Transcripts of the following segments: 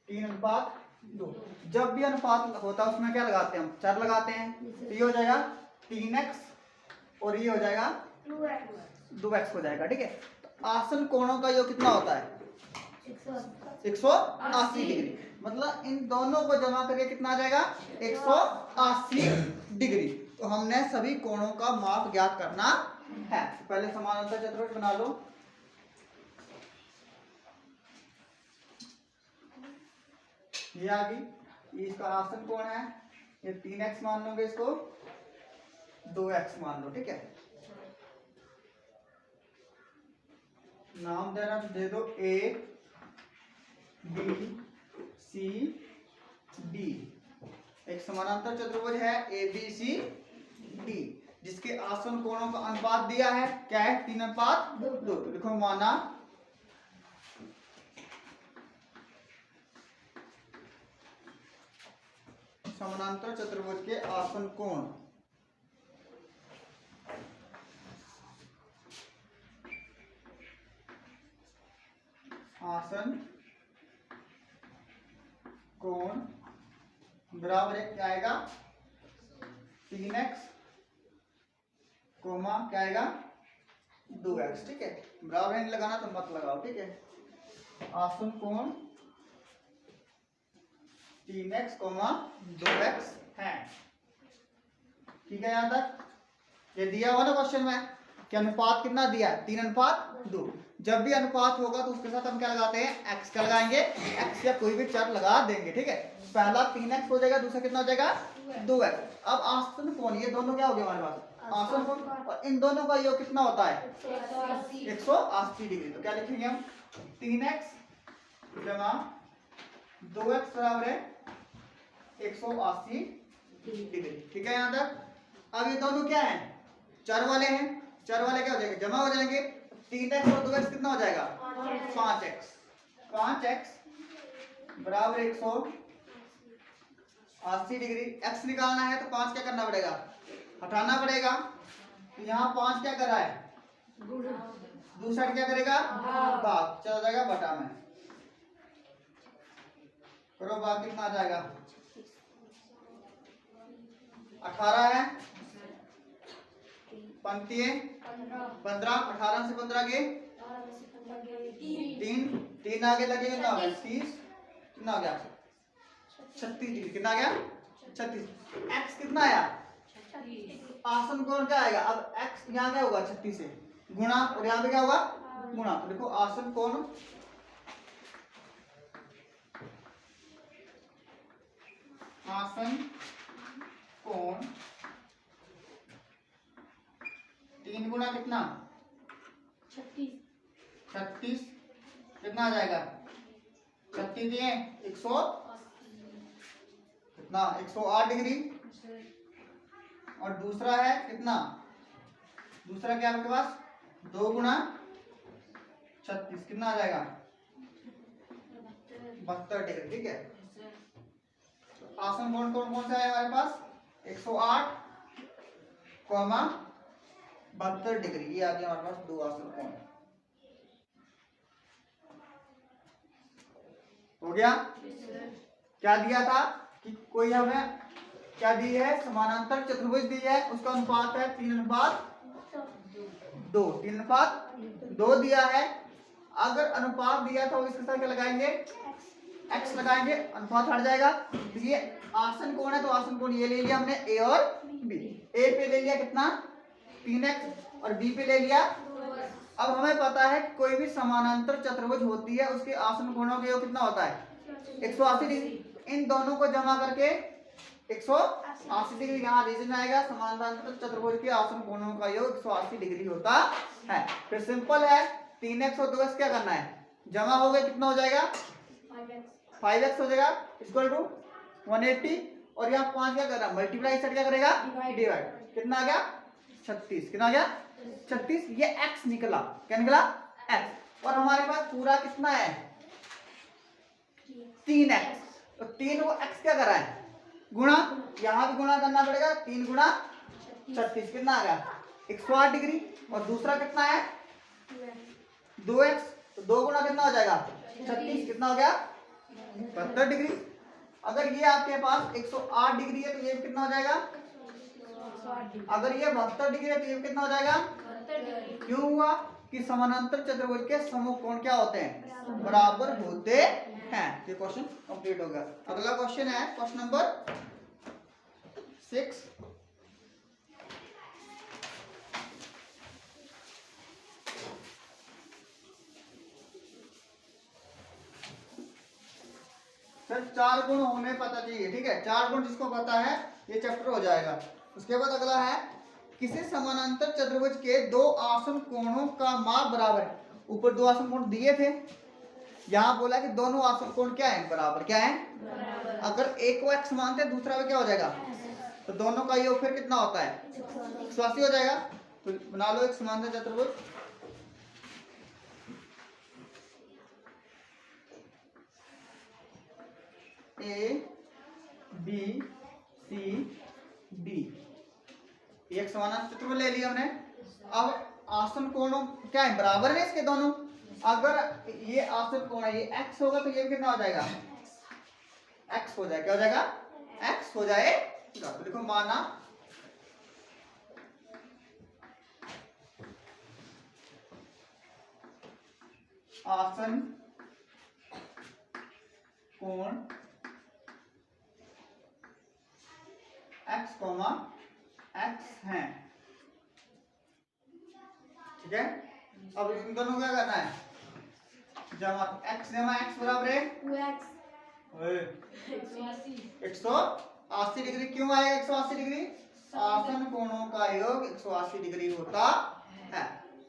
3:2। जब भी अनुपात होता है उसमें क्या लगाते हैं हम, चर लगाते हैं। तो ये हो जाएगा 3x और ये हो जाएगा 2x हो जाएगा। ठीक है, तो आसन कोणों का योग कितना होता है 180 डिग्री। मतलब इन दोनों को जमा करके कितना आ जाएगा 180 डिग्री। तो हमने सभी कोणों का माप ज्ञात करना है। पहले समानांतर चतुर्भुज बना लो। ये आ गई, इसका आसन कोण है, ये 3x मान लोगे, इसको 2x मान लो। ठीक है, नाम देना तो दे दो A B C D। एक समानांतर चतुर्भुज है ABC D, जिसके आसन कोणों का अनुपात दिया है क्या है 3:2। तो लिखो माना समानांतर चतुर्भुज के आसन कोण बराबर है क्या आएगा 3x कोमा क्या आएगा 2x। ठीक है, बराबर नहीं लगाना तो मत लगाओ। ठीक है, आसन कोण 3x कोमा 2x है। ठीक है, यहां तक ये दिया हुआ ना क्वेश्चन में कि अनुपात कितना दिया है 3:2। जब भी अनुपात होगा तो उसके साथ हम क्या लगाते हैं x का लगाएंगे, x या कोई भी चर लगा देंगे। ठीक है, पहला 3x हो जाएगा, दूसरा कितना हो जाएगा 2x। अब आसन कोण ये दोनों क्या हो गए हमारे पास आसन कोण, और इन दोनों का योग कितना होता है 180 डिग्री। तो क्या लिखेंगे हम 3x जमा 2x बराबर है 180 डिग्री। ठीक है, यहां तक। अब ये दोनों क्या है चर वाले हैं, चर वाले क्या हो जाएंगे जमा हो जाएंगे। 3x और 2x कितना हो जाएगा 5x। 5x बराबर 180 डिग्री। x निकालना है तो 5 क्या करना पड़ेगा हटाना पड़ेगा। तो यहाँ 5 क्या कर रहा है दूसरा क्या करेगा भाग, चला जाएगा बटा में। करो भाग, कितना आ जाएगा 18 है, पंक्ति 15, 18 से 15 के 3 आगे लगेगा कितना हो गया 30, कितना हो गया 36 डिग्री। कितना आ गया 36। x कितना आया आसन कोण क्या आएगा, अब x यहाँ क्या होगा 36 से गुणा और यहाँ पे क्या होगा गुणा। तो देखो आसन कोण कोण 3 गुणा कितना 36 कितना आ जाएगा 36 दिए 100 कितना 108 डिग्री। और दूसरा है कितना, दूसरा क्या आपके पास 2 गुणा 36 कितना आ जाएगा 72 डिग्री। ठीक है, तो आसन कोण कौन सा है हमारे पास 108 कॉमा 72 डिग्री। ये आ गया हमारे पास दो आसन कोण। हो गया। क्या दिया था कि कोई हमें क्या दी है समानांतर चतुर्भुज दी है, उसका अनुपात है 3:2। 3:2 दिया है। अगर अनुपात दिया था इसके साथ क्या लगाएंगे x लगाएंगे, अनुपात हट जाएगा। तो ये आसन कोण है, तो आसन कोण ये ले लिया हमने a और b। a पे ले लिया कितना 3x और b पे ले लिया। अब हमें पता है कोई भी समानांतर चतुर्भुज होती है उसके आसन कोणों का योग कितना होता है 180 डिग्री। इन दोनों को जमा करके 180 डिग्री यहाँ रीजन आएगा। समानांतर चतुर्भुज के आसन कोणों का योग 180 डिग्री होता है। फिर सिंपल है 3x और 2x क्या करना है जमा हो गए, कितना हो जाएगा 5x हो जाएगा इक्वल टू 180। और यहाँ 5 क्या कर रहा है मल्टीप्लाई साइड क्या करेगा डिवाइड। कितना आ गया 36। कितना आ गया 36। ये x निकला, क्या निकला x। और हमारे पास पूरा कितना है 3x। तो 3 को x क्या कर रहा है गुणा, यहाँ भी गुणा करना पड़ेगा 3 गुणा 36 कितना आ गया 108 डिग्री। और दूसरा कितना है 2x, तो 2 गुणा कितना हो जाएगा 36 कितना हो गया 72 डिग्री। अगर ये आपके पास 108 डिग्री है तो ये कितना हो जाएगा? अगर ये 72 डिग्री है तो ये कितना हो जाएगा? क्यों हुआ कि समानांतर चतुर्भुज के समकोण क्या होते हैं? बराबर होते हैं। ये क्वेश्चन कंप्लीट हो गया। अगला क्वेश्चन है क्वेश्चन नंबर 6। सर 4 गुण होने पता चाहिए, ठीक है। 4 गुण जिसको पता है ये चैप्टर हो जाएगा। उसके बाद अगला है किसी समानांतर चतुर्भुज के दो आसन कोणों का माप बराबर है। ऊपर दो आसन कोण दिए थे, यहाँ बोला कि दोनों आसन कोण क्या है? बराबर। क्या है? अगर एक को x मानते हैं दूसरा में क्या हो जाएगा? तो दोनों का योग फिर कितना होता है? 180 हो जाएगा। तो बना लो एक समांतर चतुर्भुज। ए बी सी डी, एक समानांतर चतुर्भुज ले लिया हमने। अब आसन कोणों क्या है? बराबर है इसके दोनों। अगर ये आसन कोण है, ये x होगा तो ये कितना हो जाएगा? x हो जाएगा। क्या हो जाएगा? x हो जाएगा। तो देखो माना आसन कोण x, x है, ठीक है। अब इन दोनों को क्या करना है? जमा x जमा x बराबर है 180 डिग्री। क्यों आएगा 180 डिग्री? आसन कोणों का योग 180 डिग्री होता है।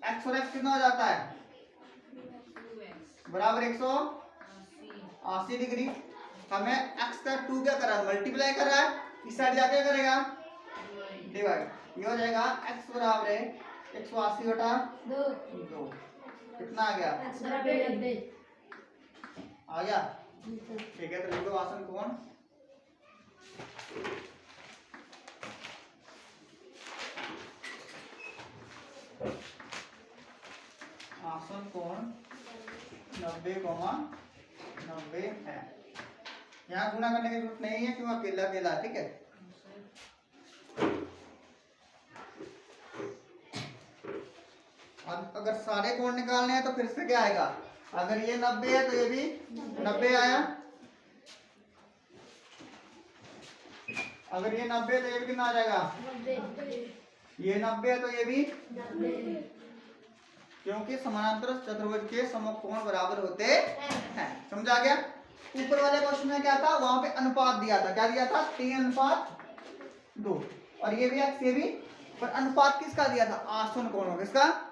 x और x कितना हो जाता है? बराबर 180 डिग्री। हमें x का 2 क्या कर रहा है? मल्टीप्लाई कर रहा है। इस साइड जाके करेगा डिवाइड। ये हो जाएगा x बराबर है 180 बटा 2। कितना आ गया? आ गया, ठीक है। तो लिखो आसन कोण आसन कोण 90,90 है। यहाँ गुणा करने की जरूरत नहीं है क्यों? अकेला अकेला, ठीक है। अब अगर सारे कोण निकालने हैं तो फिर से क्या आएगा? अगर ये 90 है तो ये भी 90 आया। अगर ये 90 है तो ये भी कितना आ जाएगा? ये 90 है तो ये भी, क्योंकि समानांतर चतुर्भुज के समकोण बराबर होते हैं। समझा गया? ऊपर वाले क्वेश्चन में क्या था? वहां पे अनुपात दिया था। क्या दिया था? 3:2। और ये भी x, ये भी। पर अनुपात किसका दिया था? आसन कोणों। किसका?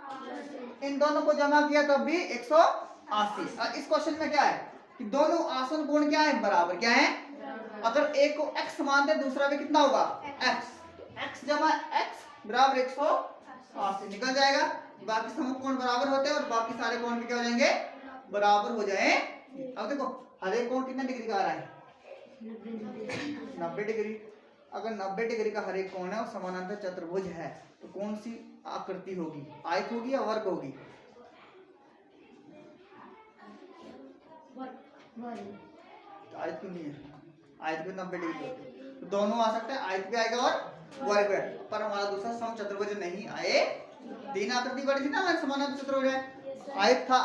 इन दोनों को जमा किया तब भी 180। इस क्वेश्चन में क्या है कि दोनों आसन कोण क्या है? बराबर। क्या है? अगर एक को x मानते दूसरा भी कितना होगा? x। तो x जमा x बराबर 180 निकल जाएगा। बाकी समकोण बराबर होते हैं और बाकी सारे कोण भी क्या हो जाएंगे? बराबर हो जाए। अब देखो हर एक कोण कितने डिग्री का आ रहा है? 90 डिग्री। अगर 90 डिग्री का हर एक कोण है और समानांतर चतुर्भुज है तो कौन सी आकृति होगी? आयत होगी या वर्ग होगी? आयत क्यों नहीं है? आयत भी 90 डिग्री होती है। तो दोनों आ सकते हैं, आयत भी आएगा और वर्ग भी। पर हमारा दूसरा समचतुर्भुज नहीं आए। 3 आकृति बढ़ी थी ना हमारे समानांतर चतुर्भुज है। आयत था,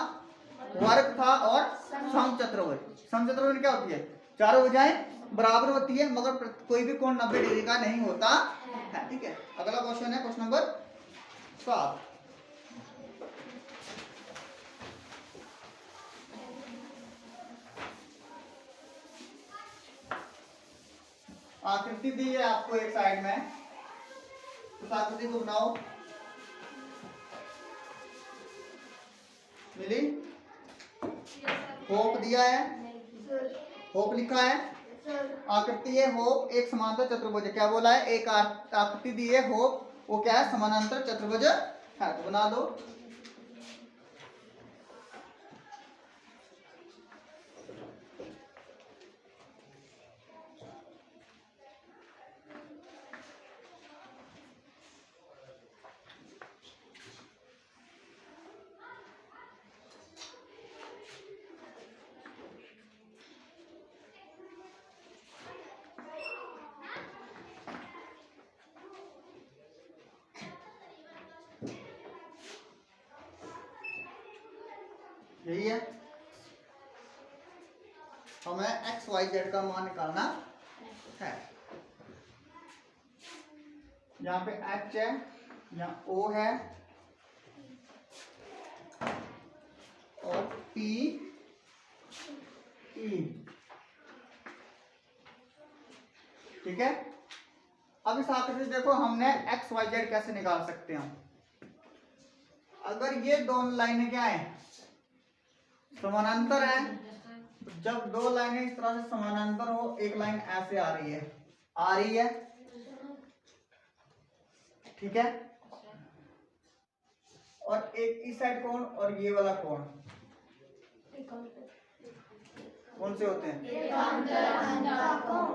वर्ग था और समचतुर्भुज। समचतुर्भुज क्या होती है? चारों भुजाएं बराबर होती है मगर कोई भी कोण 90 डिग्री का नहीं होता है, ठीक है। अगला क्वेश्चन है क्वेश्चन नंबर 7। आकृति दी है आपको एक साइड में, उस आकृति को बनाओ। मिली? होप दिया है, होप लिखा है। आकृति है होप एक समांतर चतुर्भुज। क्या बोला है? एक आकृति दी है होप, वो क्या है? समानांतर चतुर्भुज है। तो बना दो। यही है, हमें एक्स वाई जेड का मान निकालना है। यहाँ पे एच है, यहाँ ओ है और पी ई, ठीक है। अब इस आकृति से देखो हमने एक्स वाई जेड कैसे निकाल सकते हैं। अगर ये दोनों लाइनें क्या है, समानांतर है, तो जब दो लाइनें इस तरह से समानांतर हो, एक लाइन ऐसे आ रही है, ठीक है, और एक इस साइड कोण और ये वाला कोण कौन से होते हैं,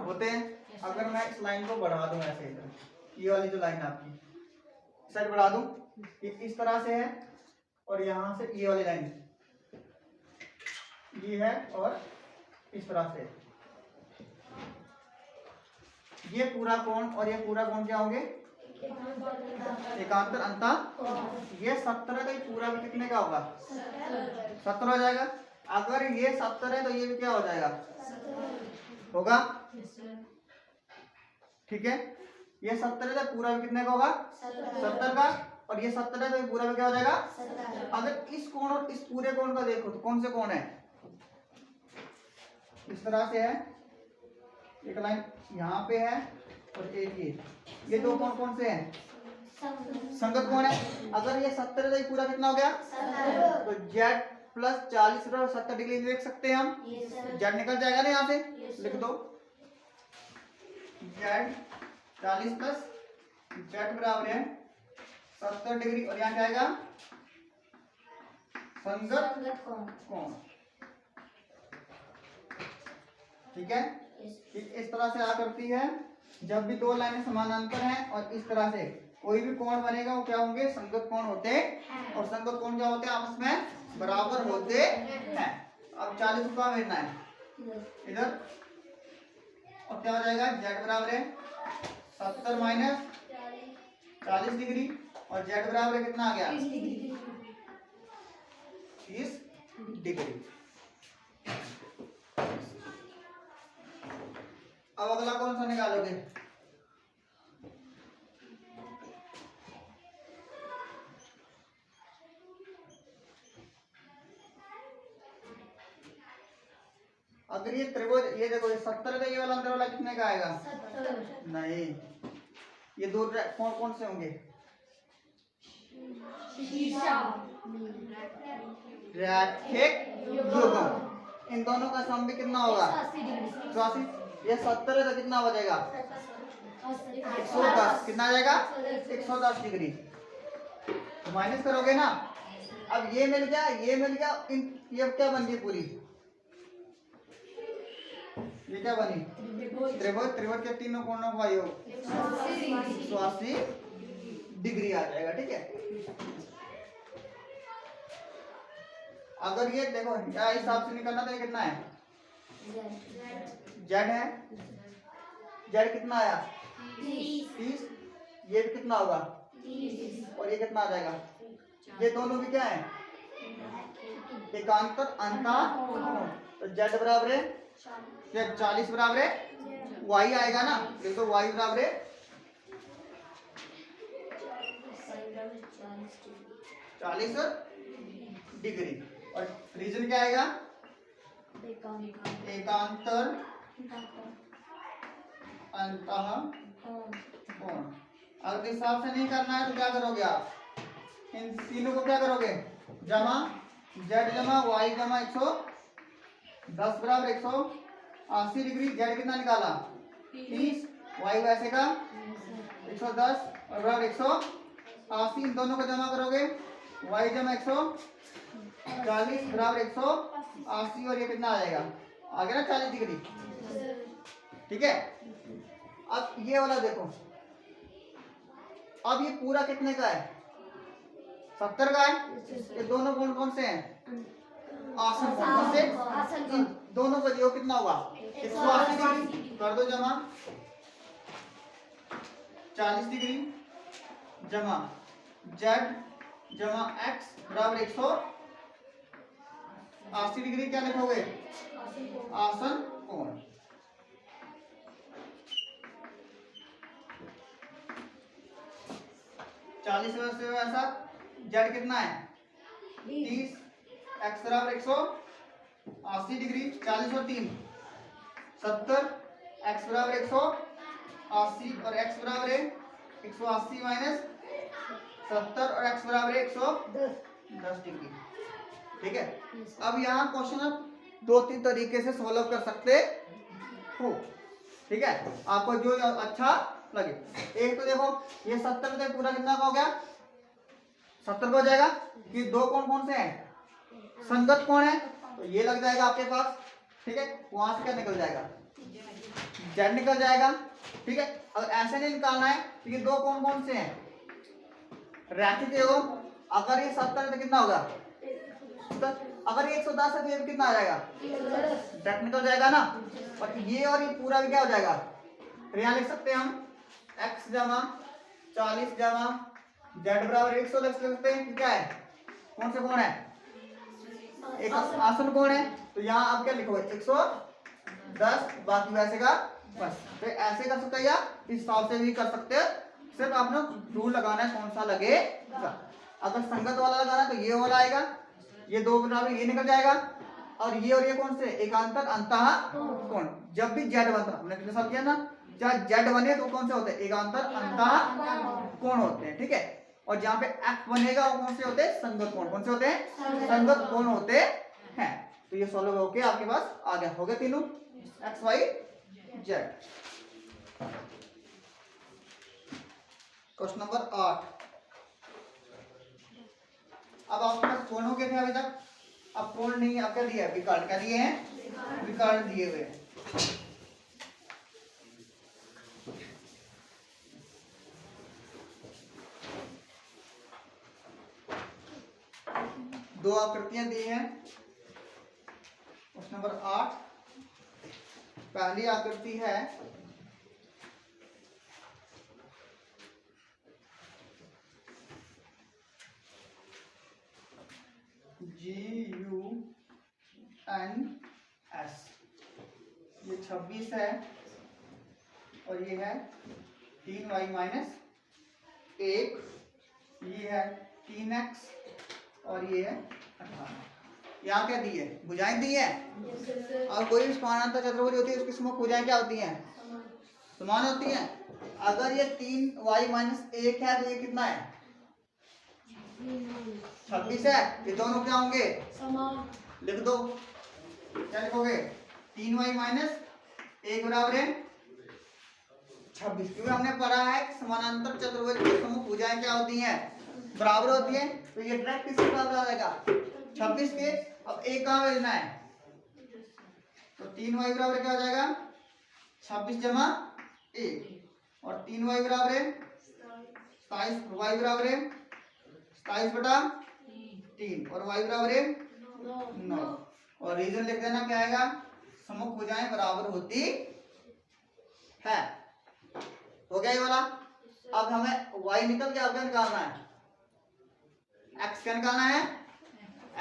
होते हैं। अगर मैं इस लाइन को बढ़ा दूं ऐसे, ये वाली जो लाइन आपकी इस साइड बढ़ा दूं, ये इस तरह से है, और यहां से ये वाली लाइन ये है और इस तरह से, ये पूरा कोण और ये पूरा कोण क्या होंगे, एकांतर अंतः। ये 70 है तो ये पूरा भी कितने का होगा, 70 हो जाएगा। अगर ये 70 है तो ये भी क्या हो जाएगा, होगा, ठीक है। ये 70 है तो पूरा भी कितने का होगा, 70 का, और ये 70 है तो ये पूरा भी क्या हो जाएगा। अगर इस कोण और इस पूरे कोण का देखो तो कौन से कोण है, इस तरह से है, एक लाइन यहाँ पे है और एक ये दो कोण कौन से हैं, संगत कोण है। अगर ये 70 है तो ये पूरा कितना हो गया, तो जेड प्लस 40 और 70 डिग्री देख सकते हैं हम, जेड निकल जाएगा ना यहाँ से, लिख दो जेड 40 प्लस जेड बराबर है 70 डिग्री, और यहाँ क्या आएगा, संगत कोण, ठीक है। इस तरह से आ करती है, जब भी दो लाइनें समानांतर हैं और इस तरह से कोई भी कोण बनेगा वो क्या होंगे, संगत कोण होते हैं, और संगत कोण क्या होते हैं, आपस में बराबर होते हैं। अब 40 रुपया मिलना है इधर, और क्या हो जाएगा, जेड बराबर है 70 माइनस 40 डिग्री, और जेड बराबर कितना आ गया, 30 डिग्री। अब अगला कौन सा निकालोगे, अगर ये त्रिभुज, ये देखो ये 70 है, ये वाला अंदर वाला कितने का आएगा, 70। नहीं, ये दो कौन कौन से होंगे, रैखिक युग्म, इन दोनों का सम भी कितना होगा, 84। ये 70 है तो कितना हो जाएगा, 110, कितना आ जाएगा, 110 डिग्री। माइनस करोगे ना, अब ये मिल गया, ये मिल गया, ये क्या बन गई पूरी, ये क्या बनी, त्रिभुज। त्रिभुज के तीनों कोणों का योग 180 डिग्री आ जाएगा, ठीक है। अगर ये देखो क्या हिसाब से निकलना, तो ये कितना है, जेड है, जेड कितना आया, 30, ये भी कितना होगा, और ये कितना आ जाएगा, ये दोनों भी क्या है, एकांतर अंतः, तो जेड बराबर है 40 बराबर है वाई आएगा ना, देखो वाई बराबर है 40 डिग्री, और रीजन क्या आएगा, एकांतर अंतः कोण। अगर इस हिसाब से नहीं करना है तो क्या करोगे आप, इन तीनों को क्या करोगे, जमा, जेड जमा वाई जमा 110 बराबर 180 डिग्री, जेड कितना निकाला 30, वाई वैसे का 110 और बराबर 180, इन दोनों को जमा करोगे, वाई जमा 140 बराबर 180, और ये कितना आ जाएगा, आ गया ना 40 डिग्री, ठीक है। अब ये वाला देखो, अब ये पूरा कितने का है, 70 का है। ये दोनों कोण कौन से हैं, आसन कोण से, इन दोनों का योग कितना हुआ, 180 डिग्री, कर दो जमा, 40 डिग्री जमा जेड जमा एक्स बराबर 80 डिग्री क्या लिखोगे? आसन कोण। चालीस से वैसा जेड कितना है? 30, एक्स बराबर 180 डिग्री, 40 और 3 70, एक्स बराबर 180 और एक्स बराबर है 180 माइनस 70 और एक्स बराबर है 110 डिग्री। ठीक है, अब यहाँ क्वेश्चन आप 2-3 तरीके से सॉल्व कर सकते हो। ठीक है, आपको जो अच्छा लगे। एक तो देखो ये 70 से पूरा कितना का हो गया? 70 का हो जाएगा कि दो कौन कौन से हैं? संगत कौन है? तो ये लग जाएगा आपके पास। ठीक है, वहां से क्या निकल जाएगा? जेड निकल जाएगा। ठीक है, अगर ऐसे नहीं निकालना है तो ये दो कौन कौन से हैं? रैखिक एवं, अगर ये 70 तो कितना होगा? अगर ये 110 है तो ये कितना आ जाएगा? जेड निकल जाएगा ना। और ये पूरा भी क्या हो जाएगा? तो यहाँ लिख सकते हैं हम x जमा 40 जमा जेड बराबर 100 लिख सकते हैं। क्या है? कौन से कोण है? एक आसन कोण है। तो यहाँ आप क्या लिखोगे? 110, बाकी वैसे का बस। तो ऐसे कर सकते हैं या इस हिसाब से भी कर सकते हैं। सिर्फ आपने रूल लगाना है कौन सा लगेगा। अगर संगत वाला लगाना है तो ये वाला आएगा, ये दो बराबर ये निकल जाएगा। और ये कौन से? एकांतर अंतः कोण। जब भी जेड बनता, हमने कितने साल किया ना, चाहे जेड बने तो कौन से होते हैं? एकांतर अंतः कोण होते हैं। ठीक है, और जहाँ पे एक्स बनेगा वो कौन से होते हैं? संगत कोण। कौन से होते हैं? संगत कोण होते हैं। तो ये सॉल्व होके आपके पास आ गया। हो गए तीनों x y z. Question number 8। अब आपके पास कोण हो गए थे अभी तक। अब कोण नहीं, अब क्या दिया? विकर्ण। क्या दिए हैं? विकर्ण दिए हुए। दो आकृतियां दी हैं। Question number 8। पहली आकृति है GUNS, ये 26 है और ये है 3y माइनस 1, ये है 3x और ये है 18। यहाँ क्या दी है? भुजाएं दी है। और कोई भी समानांतर चतुर्भुज होती है उसकी समूह भुजाएं क्या होती हैं? समान होती हैं। अगर ये 3y माइनस 1 है तो ये कितना है? 26 है। ये दोनों क्या होंगे? समान। लिख दो। क्या लिखोगे? 3y माइनस 1 बराबर है 26। क्योंकि हमने पढ़ा है कि समानांतर चतुर्भुज की समूह भुजाएं क्या होती हैं? बराबर होती हैं। तो ये डायरेक्ट किसके बराबर आ जाएगा? 26 के। अब एक कहाँ भेजना है? तो 3y बराबर क्या हो जाएगा? 26 जमा 1 और 3y बराबर है 27, y बराबर है 27 बटा 3 और y बराबर है 9। और रीजन लिख देना क्या आएगा? समूह भुजाएं बराबर होती है। हो गया ये वाला। अब हमें y निकल के क्या निकालना है? x क्या निकालना है?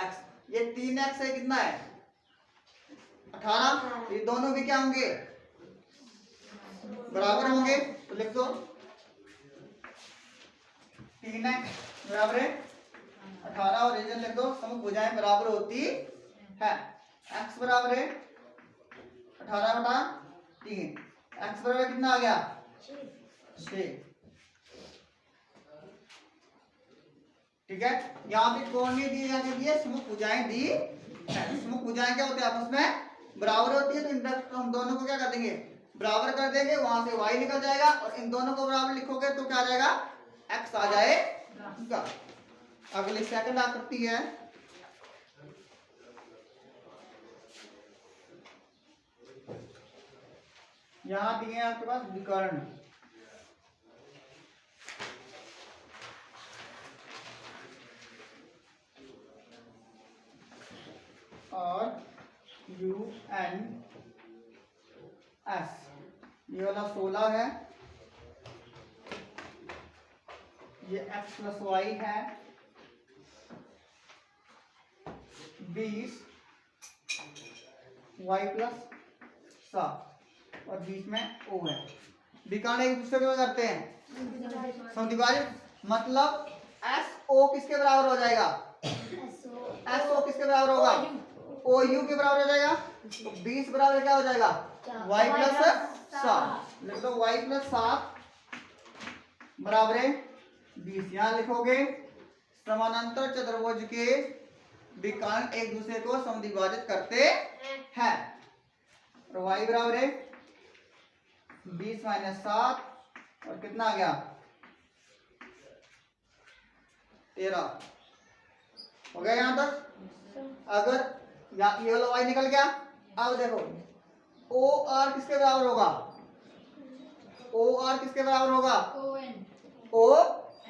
x। ये 3x है कितना है? 18। ये दोनों भी क्या होंगे? बराबर होंगे। तो लिख दो 3x बराबर है 18 और रीजन लिख दो समूह भुजाएं बराबर होती है। x बराबर है 18 बटा 3। x बराबर कितना आ गया? 6। ठीक है, यहाँ पे कोण नहीं दिए जाने दिए, समूह भुजाएं दी। समूह भुजाएं क्या होते हैं? आपस में बराबर होती है। तो इंटरसेक्ट हम दोनों को क्या कर देंगे? बराबर कर देंगे। वहां से y निकल जाएगा और इन दोनों को बराबर लिखोगे तो क्या आ जाएगा? x आ जाएगा। अगली सेकंड आकृति है यहाँ दिए हैं आपके पास विकर्ण। और UNS, ये वाला 16 है, ये x प्लस y है 20 वाई प्लस 7 और बीच में ओ है। विकर्ण एक दूसरे को करते हैं समद्विभाजित, मतलब एस ओ किसके बराबर हो जाएगा? एस ओ किसके बराबर होगा? ओ यू के बराबर हो जाएगा। तो 20 बराबर क्या हो जाएगा? Y plus 7। लिख दो वाई प्लस 7 बराबर है 20। यहां लिखोगे समानांतर चतुर्भुज के विकर्ण एक दूसरे को समद्विभाजित करते हैं। और वाई बराबर है 20 माइनस 7 और कितना आ गया? 13 हो गया यहां तक। अगर ये वाला वाई निकल गया, अब देखो ओ आर किसके बराबर होगा? ओ आर किसके बराबर होगा? ओ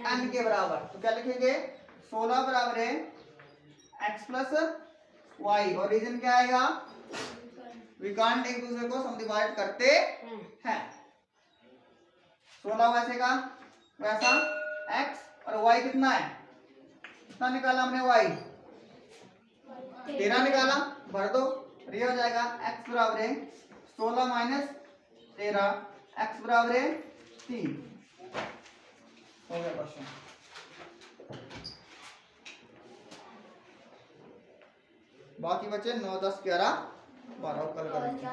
एन के बराबर। तो क्या लिखेंगे? 16 बराबर है एक्स प्लस वाई और रीजन क्या आएगा? विकर्ण एक दूसरे को समद्विभाजित करते हैं। 16 वैसे का वैसा एक्स और वाई कितना है? कितना निकाला हमने? वाई 13 निकाला, भर दो। ये हो जाएगा एक्स बराबर है 16 माइनस 13, एक्स बराबर है 3। हो गया क्वेश्चन। बाकी बचे 9, 10, 11, 12 कल करेंगे।